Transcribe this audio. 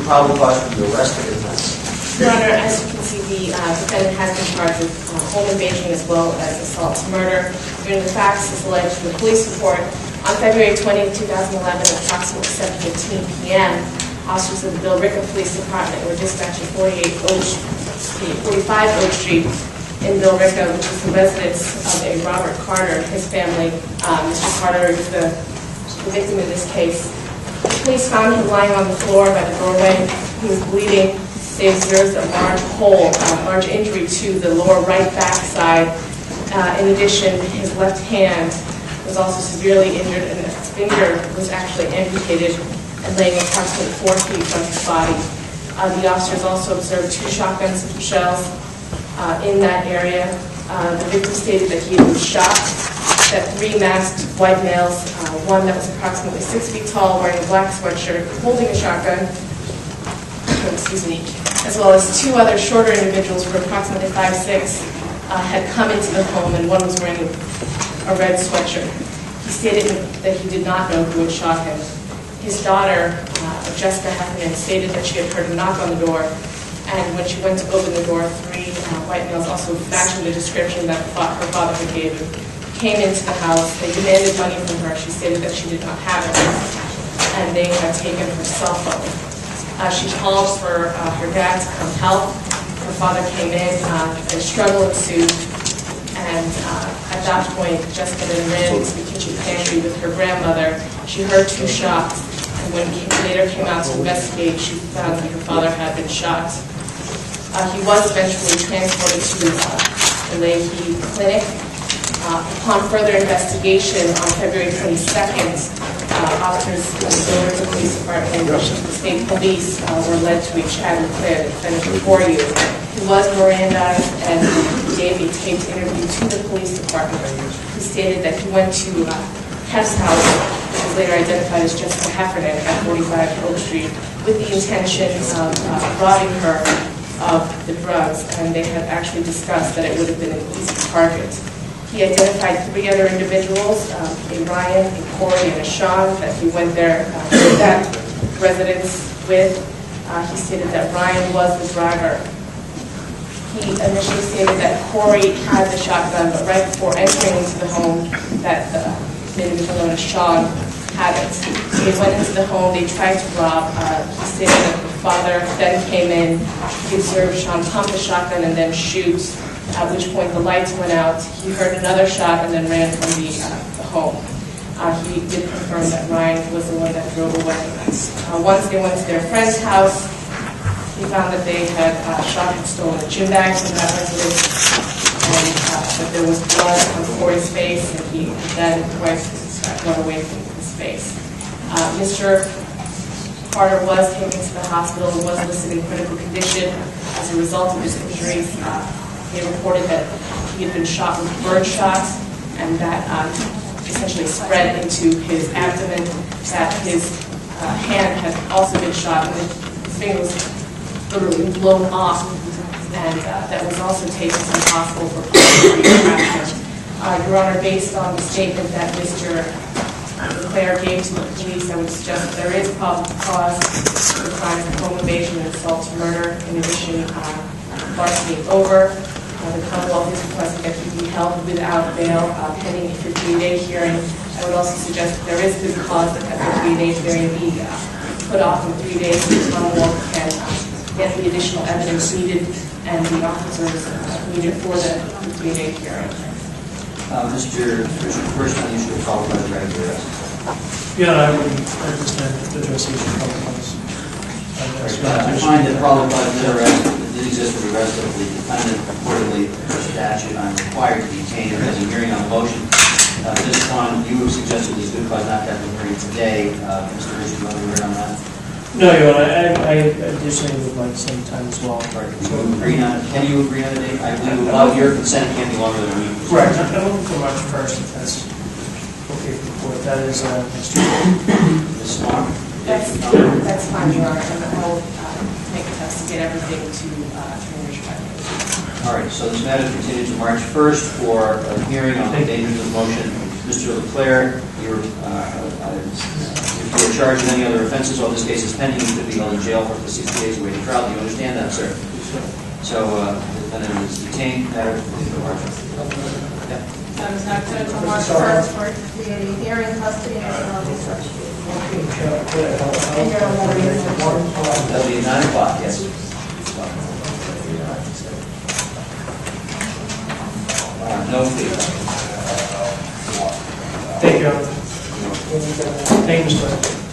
probable cause for the arrest of the defendant? Your Honor, as you can see, the defendant has been charged with home invasion as well as assault to murder. During the facts as alleged in the police report, on February 20, 2011, at approximately 7:15 p.m., officers of the Billerica Police Department were dispatched at 45 Oak Street in Billerica, which is the residence of a Robert Carter, his family. Mr. Carter is the victim in this case. The police found him lying on the floor by the doorway. He was bleeding. They observed a large hole, a large injury to the lower right backside. In addition, his left hand was also severely injured, and his finger was actually amputated and laying approximately 4 feet from his body. The officers also observed 2 shotguns and shells in that area. The victim stated that he had been shot, that 3 masked white males, one that was approximately 6 feet tall, wearing a black sweatshirt, holding a shotgun, excuse me, as well as 2 other shorter individuals who were approximately 5'6", had come into the home, and one was wearing a red sweatshirt. He stated that he did not know who had shot him. His daughter, Jessica Heffernan, stated that she had heard a knock on the door, and when she went to open the door, 3 white males, also matching the description that her father had given, came into the house. They demanded money from her. She stated that she did not have it, and they had taken her cell phone. She called for her dad to come help. Her father came in, a struggle ensued, and at that point, Jessica then ran into the kitchen pantry with her grandmother. She heard 2 shots, and when he later came out to investigate, she found that her father had been shot. He was eventually transported to the Leahy Clinic. Upon further investigation on February 22nd, officers of the Billerica Police Department and the State Police were led to a Chad LeClair, the defendant before you, who was Mirandized and gave a taped interview to the police department. He stated that he went to Heff's house, which was later identified as Jessica Heffernan at 45 Oak Street, with the intention of robbing her of the drugs, and they had actually discussed that it would have been an easy target. He identified 3 other individuals, a Ryan, a Corey, and a Sean, that he went there to that residence with. He stated that Ryan was the driver. He initially stated that Corey had the shotgun, but right before entering into the home, that the individual known as Sean had it. So he went into the home, they tried to rob. He stated that the father then came in, he observed Sean pump the shotgun and then shoot, at which point the lights went out. He heard another shot and then ran from the home. He did confirm that Ryan was the one that drove away. Once they went to their friend's house, he found that they had shot and stolen a gym bag from that residence, and that there was blood on Corey's face, and he then run away from his face. Mr. Carter was taken to the hospital and was listed in critical condition as a result of his injuries. They reported that he had been shot with bird shots, and that essentially spread into his abdomen, that his hand had also been shot, and his finger was literally blown off, and that was also taken to the hospital for treatment. Your Honor, based on the statement that Mr. LeClair gave to the police, I would suggest that there is probable cause for the crimes of home invasion and assault to murder. In addition, larceny over. The Commonwealth is requesting that he be held without bail pending a 15-day hearing. I would also suggest that there is good cause that that 15-day hearing be put off in 3 days so the Commonwealth can get the additional evidence needed and the officers needed for the 15-day hearing. Mr. First, you should have followed by the regular arrest. Yeah, I would understand the address issue probably was. I find that probably by the arrest did exist for the rest of the defendant. Accordingly, per statute, I'm required to detain him as a hearing on the motion. This one, you have suggested there's good cause not to have the hearing today. Mr. Richard, you want to hear on that? No, Your Honor, I additionally would like some time as well. Right. Can you agree on a date? I believe without your consent, it can't be longer than a week. Correct. I'm looking for March 1st, if that's okay for the court. That is next year. Ms. Swan? That's fine, Your Honor, and I will make attempts to get everything to Attorney Richard. All right, so this matter is continued to March 1st for a hearing on the date of the motion. Mr. LeClair, your you are charged with any other offenses while this case is pending, you could be held in jail for up to 60 days awaiting trial. Do you understand that, sir? So, the defendant is detained. Matter of departure. Yeah. So it's not good until March 1st for the hearing, custody, and all these such. And your own That'll be at 9 o'clock, yes. No fee. Thank you. Thank you, Mr. President.